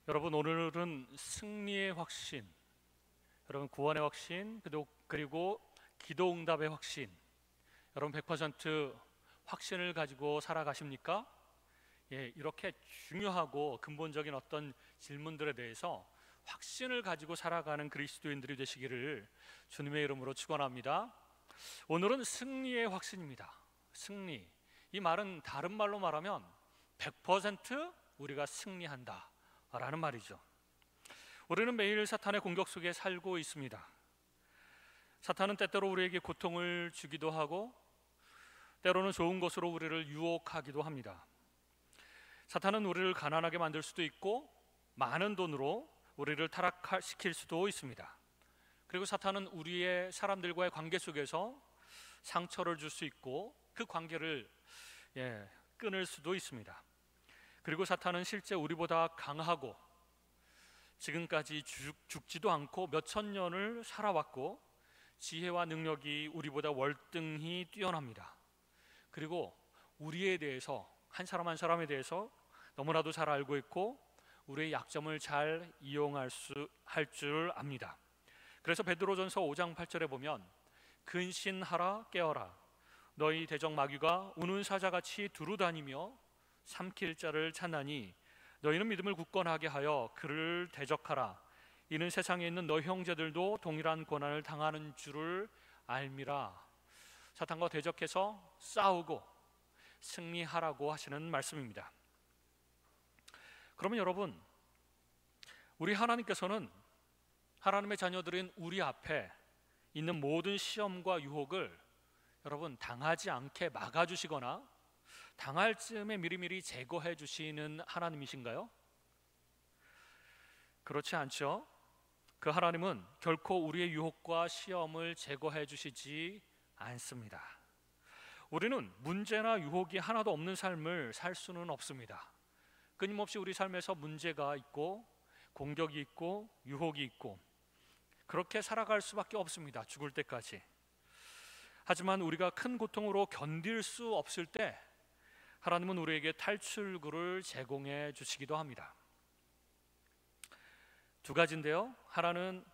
여러분, 오늘은 승리의 확신, 여러분 구원의 확신, 그리고 기도응답의 확신, 여러분 100% 확신을 가지고 살아가십니까? 이렇게 중요하고 근본적인 어떤 질문들에 대해서 확신을 가지고 살아가는 그리스도인들이 되시기를 주님의 이름으로 축원합니다. 오늘은 승리의 확신입니다. 승리. 이 말은 다른 말로 말하면 100% 우리가 승리한다 라는 말이죠. 우리는 매일 사탄의 공격 속에 살고 있습니다. 사탄은 때때로 우리에게 고통을 주기도 하고 때로는 좋은 것으로 우리를 유혹하기도 합니다. 사탄은 우리를 가난하게 만들 수도 있고 많은 돈으로 우리를 타락시킬 수도 있습니다. 그리고 사탄은 우리의 사람들과의 관계 속에서 상처를 줄 수 있고 그 관계를 끊을 수도 있습니다. 그리고 사탄은 실제 우리보다 강하고 지금까지 죽지도 않고 몇천 년을 살아왔고 지혜와 능력이 우리보다 월등히 뛰어납니다. 그리고 우리에 대해서 한 사람 한 사람에 대해서 너무나도 잘 알고 있고 우리의 약점을 잘 이용할 줄 압니다. 그래서 베드로전서 5장 8절에 보면 근신하라 깨어라 너희 대적 마귀가 우는 사자같이 두루다니며 삼킬 자를 찾나니 너희는 믿음을 굳건하게 하여 그를 대적하라 이는 세상에 있는 너희 형제들도 동일한 고난을 당하는 줄을 알미라. 사탄과 대적해서 싸우고 승리하라고 하시는 말씀입니다. 그러면 여러분, 우리 하나님께서는 하나님의 자녀들인 우리 앞에 있는 모든 시험과 유혹을 여러분 당하지 않게 막아주시거나 당할 즈음에 미리미리 제거해 주시는 하나님이신가요? 그렇지 않죠. 그 하나님은 결코 우리의 유혹과 시험을 제거해 주시지 않습니다. 우리는 문제나 유혹이 하나도 없는 삶을 살 수는 없습니다. 끊임없이 우리 삶에서 문제가 있고 공격이 있고 유혹이 있고 그렇게 살아갈 수밖에 없습니다. 죽을 때까지. 하지만 우리가 큰 고통으로 견딜 수 없을 때 하나님은 우리에게 탈출구를 제공해 주시기도 합니다. 두 가지인데요. 하나는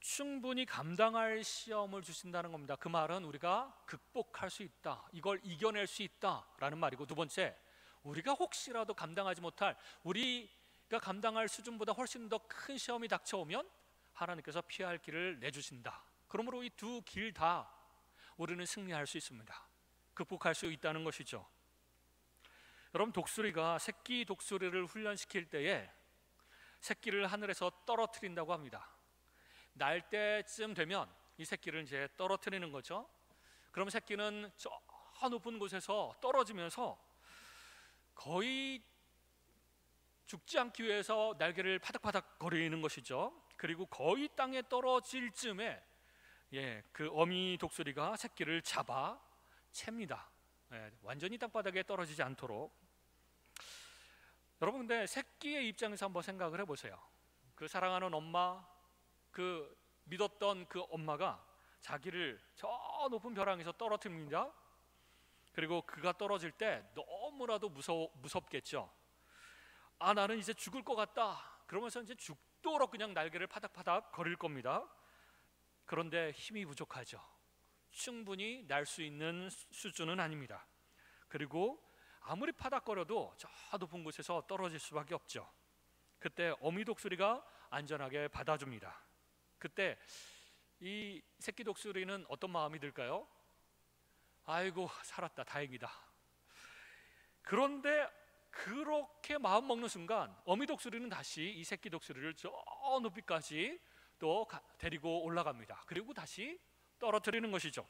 충분히 감당할 시험을 주신다는 겁니다. 그 말은 우리가 극복할 수 있다, 이걸 이겨낼 수 있다라는 말이고, 두 번째, 우리가 혹시라도 감당하지 못할, 우리가 감당할 수준보다 훨씬 더 큰 시험이 닥쳐오면 하나님께서 피할 길을 내주신다. 그러므로 이 두 길 다 우리는 승리할 수 있습니다. 극복할 수 있다는 것이죠. 여러분, 독수리가 새끼 독수리를 훈련시킬 때에 새끼를 하늘에서 떨어뜨린다고 합니다. 날 때쯤 되면 이 새끼를 이제 떨어뜨리는 거죠. 그럼 새끼는 저 높은 곳에서 떨어지면서 거의 죽지 않기 위해서 날개를 파닥파닥 거리는 것이죠. 그리고 거의 땅에 떨어질 쯤에 그 어미 독수리가 새끼를 잡아 챕니다. 완전히 땅바닥에 떨어지지 않도록. 여러분, 근데 새끼의 입장에서 한번 생각을 해보세요. 그 사랑하는 엄마, 그 믿었던 그 엄마가 자기를 저 높은 벼랑에서 떨어뜨립니다. 그리고 그가 떨어질 때 너무나도 무섭겠죠. 아, 나는 이제 죽을 것 같다. 그러면서 이제 죽도록 그냥 날개를 파닥파닥 거릴 겁니다. 그런데 힘이 부족하죠. 충분히 날 수 있는 수준은 아닙니다. 그리고 아무리 파닥거려도 저 높은 곳에서 떨어질 수밖에 없죠. 그때 어미 독수리가 안전하게 받아줍니다. 그때 이 새끼 독수리는 어떤 마음이 들까요? 아이고, 살았다, 다행이다. 그런데 그렇게 마음 먹는 순간 어미 독수리는 다시 이 새끼 독수리를 저 높이까지 또 데리고 올라갑니다. 그리고 다시 떨어뜨리는 것이죠.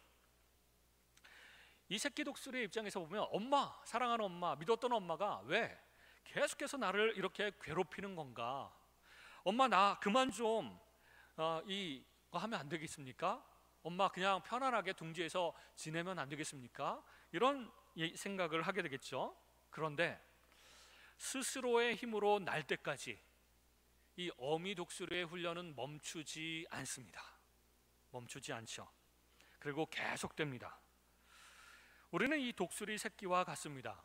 이 새끼 독수리의 입장에서 보면 엄마, 사랑하는 엄마, 믿었던 엄마가 왜 계속해서 나를 이렇게 괴롭히는 건가? 엄마, 나 그만 좀 이거 하면 안 되겠습니까? 엄마, 그냥 편안하게 둥지에서 지내면 안 되겠습니까? 이런 생각을 하게 되겠죠. 그런데 스스로의 힘으로 날 때까지 이 어미 독수리의 훈련은 멈추지 않습니다. 멈추지 않죠. 그리고 계속됩니다. 우리는 이 독수리 새끼와 같습니다.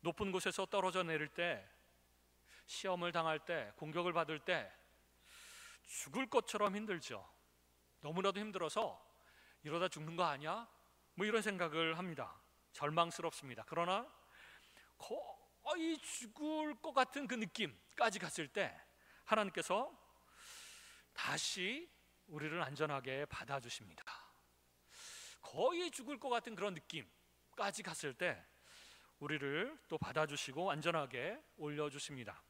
높은 곳에서 떨어져 내릴 때 시험을 당할 때, 공격을 받을 때 죽을 것처럼 힘들죠. 너무나도 힘들어서 이러다 죽는 거 아니야? 뭐 이런 생각을 합니다. 절망스럽습니다. 그러나 거의 죽을 것 같은 그 느낌까지 갔을 때 하나님께서 다시 우리를 안전하게 받아주십니다. 거의 죽을 것 같은 그런 느낌까지 갔을 때 우리를 또 받아주시고 안전하게 올려주십니다.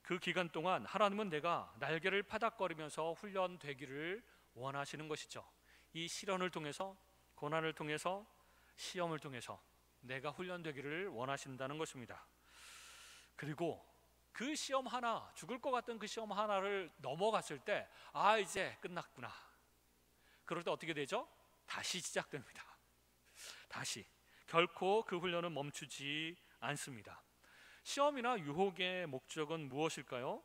그 기간 동안 하나님은 내가 날개를 파닥거리면서 훈련되기를 원하시는 것이죠. 이 시련을 통해서, 고난을 통해서, 시험을 통해서 내가 훈련되기를 원하신다는 것입니다. 그리고 그 시험 하나, 죽을 것 같은 그 시험 하나를 넘어갔을 때 이제 끝났구나. 그럴 때 어떻게 되죠? 다시 시작됩니다. 다시. 결코 그 훈련은 멈추지 않습니다. 시험이나 유혹의 목적은 무엇일까요?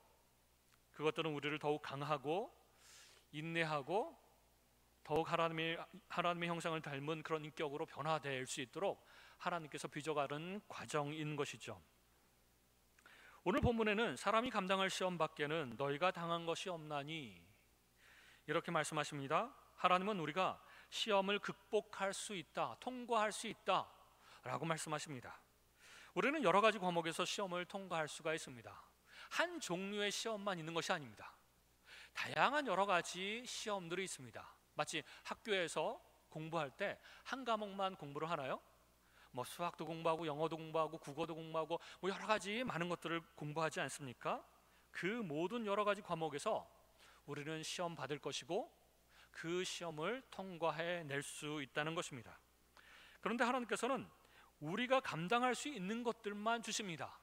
그것들은 우리를 더욱 강하고 인내하고 더욱 하나님의 형상을 닮은 그런 인격으로 변화될 수 있도록 하나님께서 빚어가는 과정인 것이죠. 오늘 본문에는 사람이 감당할 시험 밖에는 너희가 당한 것이 없나니 이렇게 말씀하십니다. 하나님은 우리가 시험을 극복할 수 있다, 통과할 수 있다 라고 말씀하십니다. 우리는 여러 가지 과목에서 시험을 통과할 수가 있습니다. 한 종류의 시험만 있는 것이 아닙니다. 다양한 여러 가지 시험들이 있습니다. 마치 학교에서 공부할 때 한 과목만 공부를 하나요? 뭐 수학도 공부하고 영어도 공부하고 국어도 공부하고 뭐 여러 가지 많은 것들을 공부하지 않습니까? 그 모든 여러 가지 과목에서 우리는 시험 받을 것이고 그 시험을 통과해 낼 수 있다는 것입니다. 그런데 하나님께서는 우리가 감당할 수 있는 것들만 주십니다.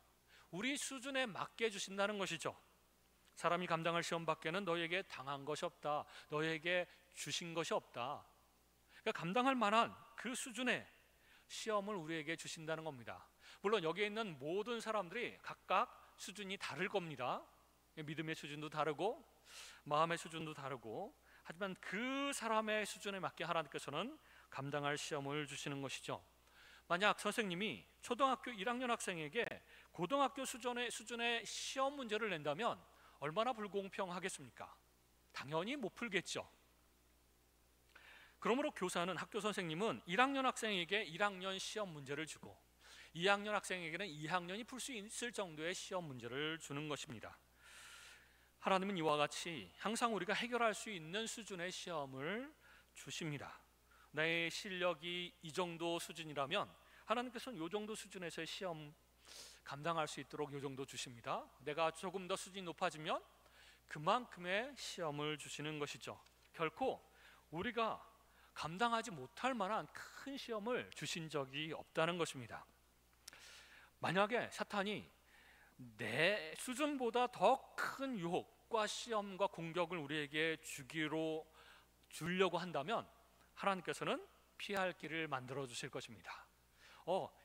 우리 수준에 맞게 주신다는 것이죠. 사람이 감당할 시험 밖에는 너에게 당한 것이 없다, 너에게 주신 것이 없다. 그러니까 감당할 만한 그 수준의 시험을 우리에게 주신다는 겁니다. 물론 여기에 있는 모든 사람들이 각각 수준이 다를 겁니다. 믿음의 수준도 다르고 마음의 수준도 다르고, 하지만 그 사람의 수준에 맞게 하나님께서는 감당할 시험을 주시는 것이죠. 만약 선생님이 초등학교 1학년 학생에게 고등학교 수준의 시험 문제를 낸다면 얼마나 불공평하겠습니까? 당연히 못 풀겠죠. 그러므로 교사는, 학교 선생님은 1학년 학생에게 1학년 시험 문제를 주고 2학년 학생에게는 2학년이 풀 수 있을 정도의 시험 문제를 주는 것입니다. 하나님은 이와 같이 항상 우리가 해결할 수 있는 수준의 시험을 주십니다. 나의 실력이 이 정도 수준이라면 하나님께서는 이 정도 수준에서의 시험 감당할 수 있도록 이 정도 주십니다. 내가 조금 더 수준이 높아지면 그만큼의 시험을 주시는 것이죠. 결코 우리가 감당하지 못할 만한 큰 시험을 주신 적이 없다는 것입니다. 만약에 사탄이 내 수준보다 더 큰 유혹과 시험과 공격을 우리에게 주려고 한다면 하나님께서는 피할 길을 만들어 주실 것입니다.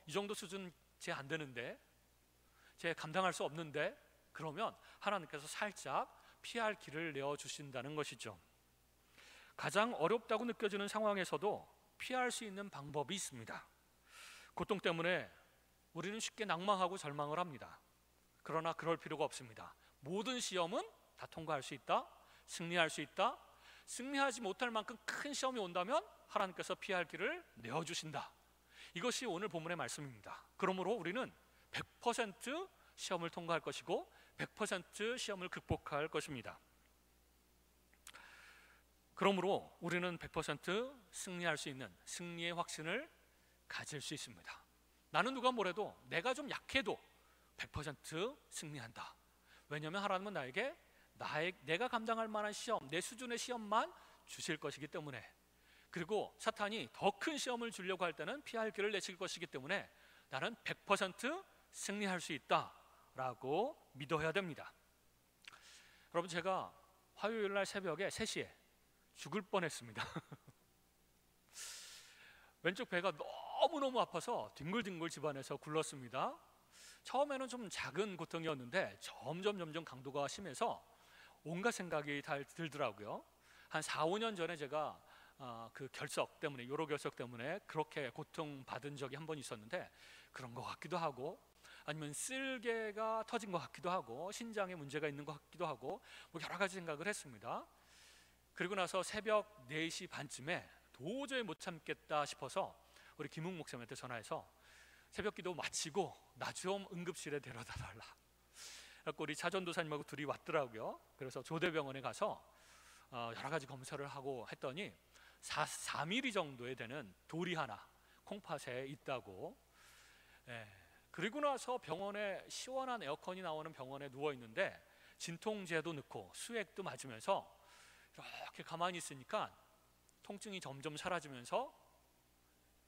이 정도 수준 제 안 되는데, 제 감당할 수 없는데, 그러면 하나님께서 살짝 피할 길을 내어 주신다는 것이죠. 가장 어렵다고 느껴지는 상황에서도 피할 수 있는 방법이 있습니다. 고통 때문에 우리는 쉽게 낭망하고 절망을 합니다. 그러나 그럴 필요가 없습니다. 모든 시험은 다 통과할 수 있다, 승리할 수 있다. 승리하지 못할 만큼 큰 시험이 온다면 하나님께서 피할 길을 내어주신다. 이것이 오늘 본문의 말씀입니다. 그러므로 우리는 100% 시험을 통과할 것이고 100% 시험을 극복할 것입니다. 그러므로 우리는 100% 승리할 수 있는 승리의 확신을 가질 수 있습니다. 나는 누가 뭐래도, 내가 좀 약해도 100% 승리한다. 왜냐하면 하나님은 나에게 내가 감당할 만한 시험, 내 수준의 시험만 주실 것이기 때문에, 그리고 사탄이 더 큰 시험을 주려고 할 때는 피할 길을 내실 것이기 때문에 나는 100% 승리할 수 있다라고 믿어야 됩니다. 여러분, 제가 화요일 날 새벽에 3시에 죽을 뻔했습니다. 왼쪽 배가 너무너무 아파서 뒹굴뒹굴 집안에서 굴렀습니다. 처음에는 좀 작은 고통이었는데 점점 강도가 심해서 온갖 생각이 다 들더라고요. 한 4, 5년 전에 제가 그 결석 때문에, 요로 결석 때문에 그렇게 고통받은 적이 한 번 있었는데 그런 것 같기도 하고, 아니면 쓸개가 터진 것 같기도 하고 신장에 문제가 있는 것 같기도 하고 뭐 여러 가지 생각을 했습니다. 그리고 나서 새벽 4시 반쯤에 도저히 못 참겠다 싶어서 우리 김웅 목사님한테 전화해서 새벽 기도 마치고 나 좀 응급실에 데려다 달라. 그래서 우리 차전도사님하고 둘이 왔더라고요. 그래서 조대병원에 가서 여러 가지 검사를 하고 했더니 4mm 정도에 되는 돌이 하나 콩팥에 있다고. 그리고 나서 병원에 시원한 에어컨이 나오는 병원에 누워 있는데 진통제도 넣고 수액도 맞으면서 이렇게 가만히 있으니까 통증이 점점 사라지면서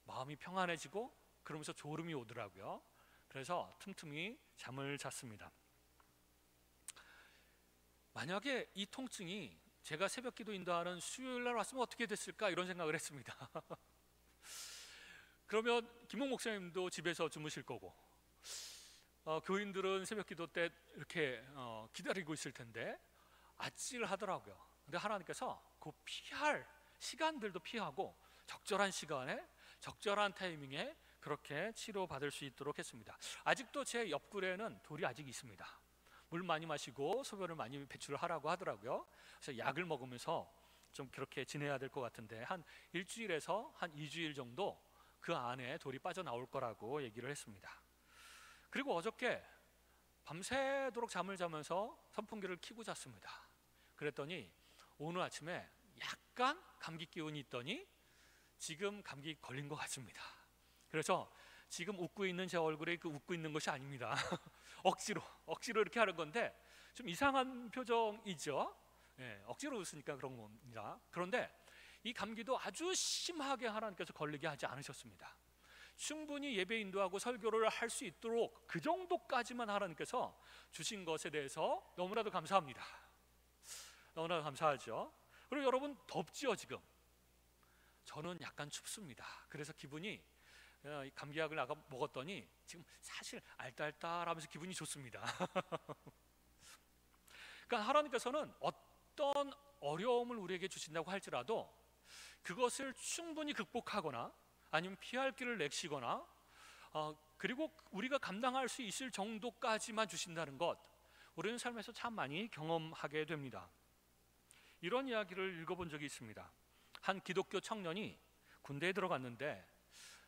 마음이 평안해지고 그러면서 졸음이 오더라고요. 그래서 틈틈이 잠을 잤습니다. 만약에 이 통증이 제가 새벽 기도 인도하는 수요일 날 왔으면 어떻게 됐을까 이런 생각을 했습니다. 그러면 김홍 목사님도 집에서 주무실 거고 교인들은 새벽 기도 때 이렇게 기다리고 있을 텐데 아찔하더라고요. 근데 하나님께서 그 피할 시간들도 피하고 적절한 시간에 적절한 타이밍에 그렇게 치료받을 수 있도록 했습니다. 아직도 제 옆구리에는 돌이 아직 있습니다. 물 많이 마시고 소변을 많이 배출하라고 하더라고요. 그래서 약을 먹으면서 좀 그렇게 지내야 될 것 같은데 한 일주일에서 한 2주일 정도 그 안에 돌이 빠져나올 거라고 얘기를 했습니다. 그리고 어저께 밤새도록 잠을 자면서 선풍기를 켜고 잤습니다. 그랬더니 오늘 아침에 약간 감기 기운이 있더니 지금 감기 걸린 것 같습니다. 그래서 지금 웃고 있는 제 얼굴에 그 웃고 있는 것이 아닙니다. 억지로 이렇게 하는 건데 좀 이상한 표정이죠. 억지로 웃으니까 그런 겁니다. 그런데 이 감기도 아주 심하게 하나님께서 걸리게 하지 않으셨습니다. 충분히 예배 인도하고 설교를 할 수 있도록 그 정도까지만 하나님께서 주신 것에 대해서 너무나도 감사합니다. 너무나도 감사하죠. 그리고 여러분 덥지요 지금? 저는 약간 춥습니다. 그래서 기분이 감기약을 아까 먹었더니 지금 사실 알딸딸하면서 기분이 좋습니다. 그러니까 하나님께서는 어떤 어려움을 우리에게 주신다고 할지라도 그것을 충분히 극복하거나 아니면 피할 길을 내시거나 그리고 우리가 감당할 수 있을 정도까지만 주신다는 것, 우리는 삶에서 참 많이 경험하게 됩니다. 이런 이야기를 읽어본 적이 있습니다. 한 기독교 청년이 군대에 들어갔는데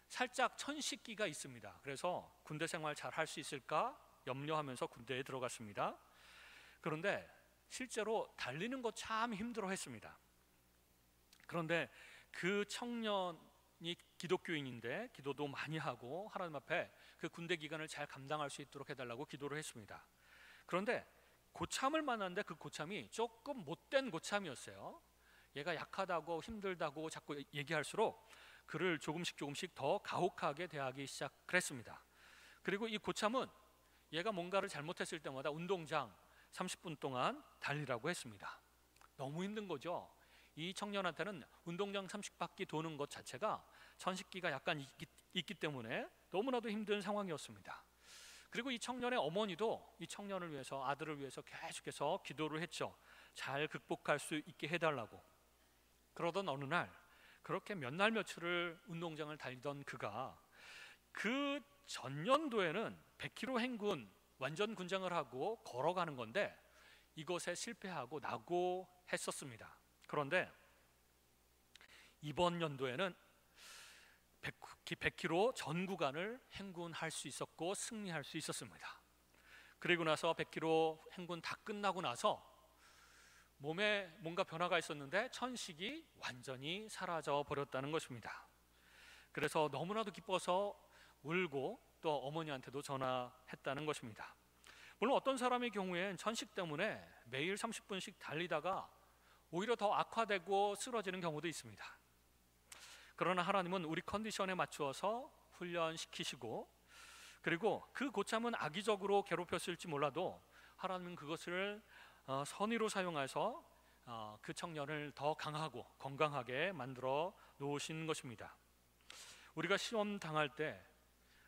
살짝 천식기가 있습니다. 그래서 군대 생활 잘 할 수 있을까 염려하면서 군대에 들어갔습니다. 그런데 실제로 달리는 거 참 힘들어 했습니다. 그런데 그 청년이 기독교인인데 기도도 많이 하고 하나님 앞에 그 군대 기간을 잘 감당할 수 있도록 해달라고 기도를 했습니다. 그런데 고참을 만났는데 그 고참이 조금 못된 고참이었어요. 얘가 약하다고 힘들다고 자꾸 얘기할수록 그를 조금씩 더 가혹하게 대하기 시작했습니다. 그리고 이 고참은 얘가 뭔가를 잘못했을 때마다 운동장 30분 동안 달리라고 했습니다. 너무 힘든 거죠. 이 청년한테는 운동장 30바퀴 도는 것 자체가 천식기가 약간 있기 때문에 너무나도 힘든 상황이었습니다. 그리고 이 청년의 어머니도 이 청년을 위해서, 아들을 위해서 계속해서 기도를 했죠. 잘 극복할 수 있게 해달라고. 그러던 어느 날 그렇게 몇 날 며칠을 운동장을 달리던 그가 그 전년도에는 100km 행군 완전 군장을 하고 걸어가는 건데 이것에 실패하고 낙오했었습니다. 그런데 이번 연도에는 100km 전 구간을 행군할 수 있었고 승리할 수 있었습니다. 그리고 나서 100km 행군 다 끝나고 나서 몸에 뭔가 변화가 있었는데 천식이 완전히 사라져 버렸다는 것입니다. 그래서 너무나도 기뻐서 울고 또 어머니한테도 전화했다는 것입니다. 물론 어떤 사람의 경우엔 천식 때문에 매일 30분씩 달리다가 오히려 더 악화되고 쓰러지는 경우도 있습니다. 그러나 하나님은 우리 컨디션에 맞추어서 훈련시키시고 그리고 그 고참은 악의적으로 괴롭혔을지 몰라도 하나님은 그것을 선의로 사용해서 그 청년을 더 강하고 건강하게 만들어 놓으신 것입니다. 우리가 시험 당할 때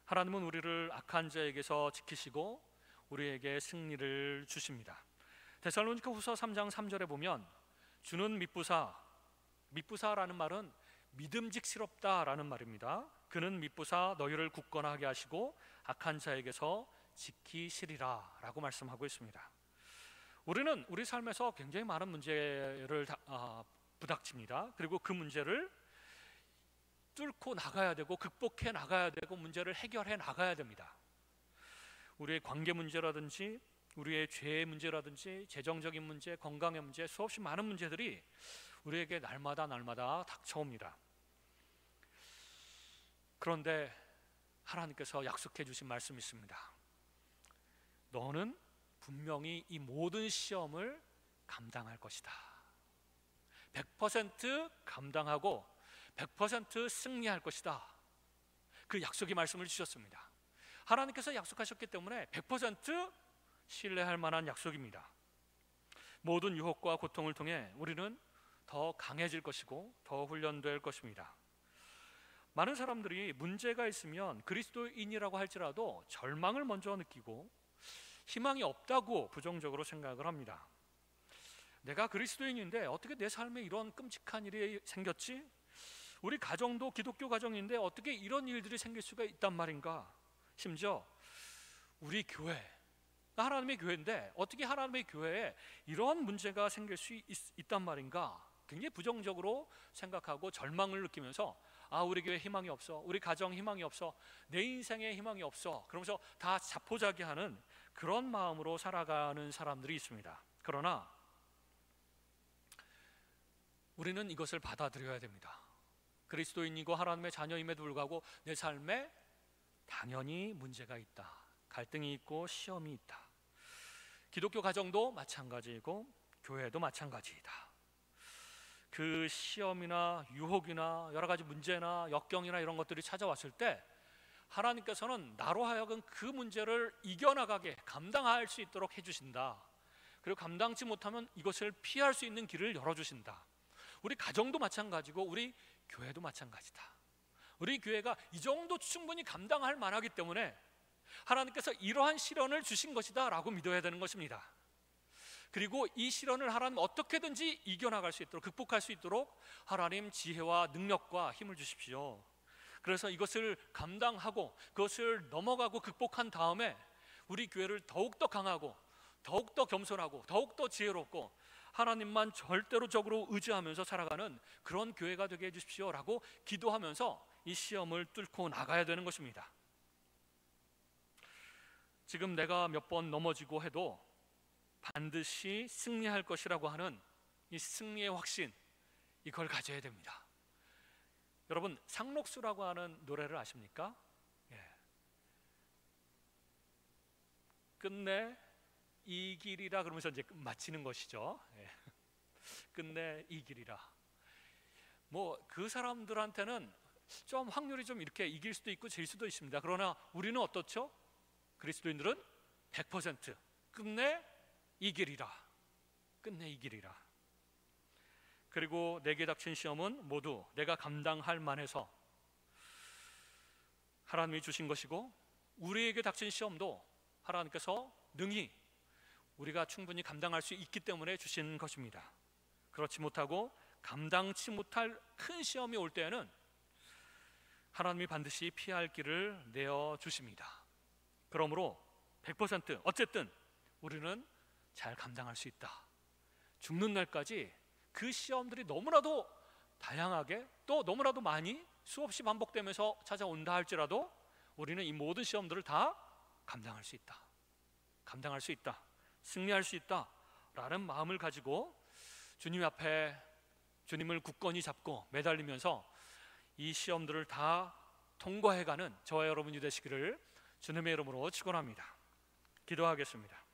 하나님은 우리를 악한 자에게서 지키시고 우리에게 승리를 주십니다. 데살로니가 후서 3장 3절에 보면 주는 미쁘사라는 말은 믿음직스럽다라는 말입니다. 그는 미쁘사 너희를 굳건하게 하시고 악한 자에게서 지키시리라 라고 말씀하고 있습니다. 우리는 우리 삶에서 굉장히 많은 문제를 부닥칩니다. 그리고 그 문제를 뚫고 나가야 되고 극복해 나가야 되고 문제를 해결해 나가야 됩니다. 우리의 관계 문제라든지 우리의 죄의 문제라든지 재정적인 문제, 건강의 문제, 수없이 많은 문제들이 우리에게 날마다 닥쳐옵니다. 그런데 하나님께서 약속해 주신 말씀이 있습니다. 너는 분명히 이 모든 시험을 감당할 것이다. 100% 감당하고 100% 승리할 것이다. 그 약속의 말씀을 주셨습니다. 하나님께서 약속하셨기 때문에 100% 신뢰할 만한 약속입니다. 모든 유혹과 고통을 통해 우리는 더 강해질 것이고 더 훈련될 것입니다. 많은 사람들이 문제가 있으면 그리스도인이라고 할지라도 절망을 먼저 느끼고 희망이 없다고 부정적으로 생각을 합니다. 내가 그리스도인인데 어떻게 내 삶에 이런 끔찍한 일이 생겼지? 우리 가정도 기독교 가정인데 어떻게 이런 일들이 생길 수가 있단 말인가? 심지어 우리 교회, 하나님의 교회인데 어떻게 하나님의 교회에 이런 문제가 생길 수 있단 말인가? 굉장히 부정적으로 생각하고 절망을 느끼면서 우리 교회 희망이 없어, 우리 가정 희망이 없어, 내 인생에 희망이 없어, 그러면서 다 자포자기하는 그런 마음으로 살아가는 사람들이 있습니다. 그러나 우리는 이것을 받아들여야 됩니다. 그리스도인이고 하나님의 자녀임에도 불구하고 내 삶에 당연히 문제가 있다, 갈등이 있고 시험이 있다. 기독교 가정도 마찬가지이고 교회도 마찬가지이다. 그 시험이나 유혹이나 여러 가지 문제나 역경이나 이런 것들이 찾아왔을 때 하나님께서는 나로 하여금 그 문제를 이겨나가게 감당할 수 있도록 해주신다. 그리고 감당치 못하면 이것을 피할 수 있는 길을 열어주신다. 우리 가정도 마찬가지고 우리 교회도 마찬가지다. 우리 교회가 이 정도 충분히 감당할 만하기 때문에 하나님께서 이러한 시련을 주신 것이다 라고 믿어야 되는 것입니다. 그리고 이 시련을 하나님 어떻게든지 이겨나갈 수 있도록, 극복할 수 있도록 하나님 지혜와 능력과 힘을 주십시오. 그래서 이것을 감당하고 그것을 넘어가고 극복한 다음에 우리 교회를 더욱더 강하고 더욱더 겸손하고 더욱더 지혜롭고 하나님만 절대로적으로 의지하면서 살아가는 그런 교회가 되게 해주십시오 라고 기도하면서 이 시험을 뚫고 나가야 되는 것입니다. 지금 내가 몇 번 넘어지고 해도 반드시 승리할 것이라고 하는 이 승리의 확신, 이걸 가져야 됩니다. 여러분, 상록수라고 하는 노래를 아십니까? 끝내 이 길이라 그러면서 이제 마치는 것이죠. 끝내 이 길이라. 뭐 그 사람들한테는 좀 확률이 좀 이렇게 이길 수도 있고 질 수도 있습니다. 그러나 우리는 어떻죠? 그리스도인들은 100% 끝내 이기리라. 끝내 이기리라. 그리고 내게 닥친 시험은 모두 내가 감당할 만해서 하나님이 주신 것이고 우리에게 닥친 시험도 하나님께서 능히 우리가 충분히 감당할 수 있기 때문에 주신 것입니다. 그렇지 못하고 감당치 못할 큰 시험이 올 때에는 하나님이 반드시 피할 길을 내어 주십니다. 그러므로 100% 어쨌든 우리는 잘 감당할 수 있다. 죽는 날까지 그 시험들이 너무나도 다양하게 또 너무나도 많이 수없이 반복되면서 찾아온다 할지라도 우리는 이 모든 시험들을 다 감당할 수 있다. 감당할 수 있다. 승리할 수 있다 라는 마음을 가지고 주님 앞에 주님을 굳건히 잡고 매달리면서 이 시험들을 다 통과해가는 저와 여러분이 되시기를 주님의 이름으로 축원합니다. 기도하겠습니다.